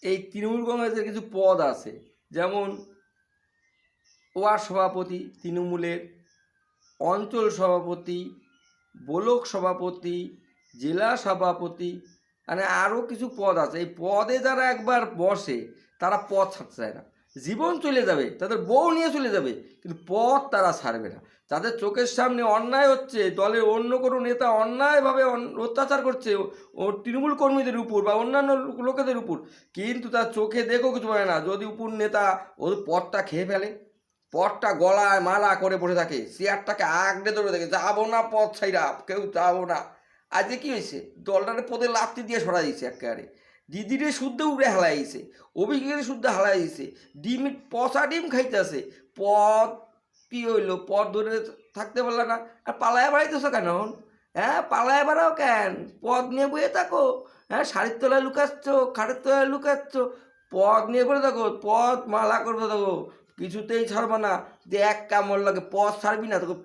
এই তৃণমূল কংগ্রেসের কিছু পদ আছে, যেমন ওয়ার্ড সভাপতি তৃণমূলের, অঞ্চল সভাপতি, ব্লক সভাপতি, জেলা সভাপতি, মানে আরও কিছু পদ আছে। এই পদে যারা একবার বসে তারা পদ ছাড়তে চায় না। জীবন চলে যাবে, তাদের বউ নিয়ে চলে যাবে, কিন্তু পদ তারা ছাড়বে না। তাদের চোখের সামনে অন্যায় হচ্ছে, দলের অন্য কোনো নেতা অন্যায়ভাবে অত্যাচার করছে ও তৃণমূল কর্মীদের উপর বা অন্যান্য লোকেদের উপর, কিন্তু তার চোখে দেখেও কিছু বলে না। যদি উপর নেতা ওর পদটা খেয়ে ফেলে, পদটা গলায় মালা করে বসে থাকে, চেয়ারটাকে আগড়ে ধরে থাকে, যাবো না পদ ছাইরা, কেউ যাবো না। আজকে কি হয়েছে, দলটারে পদে লাত্তি দিয়ে সরা দিয়েছে একেবারে, দিদিরে শুদ্ধ উড়ে হালাই দিয়েছে, অভিজ্ঞের শুদ্ধ হালাই দিয়েছে, ডিম পচা ডিম খাইতেছে। পদ কি হইলো, পদ ধরে থাকতে পারলে না, আর পালায় বেড়াইতেছো কেন? হ্যাঁ, পালায় বেড়াও কেন? পদ নিয়ে বয়ে থাকো। হ্যাঁ, শাড়ির তলায় লুকাচ্ছ, খাটের তলায় লুকাচ্ছ, পদ নিয়ে করে থাকো, পদ মালা করবে থাকো, কিছুতেই ছাড়বা না। যে এক কামড় লাগে পথ ছাড়বি না তোকে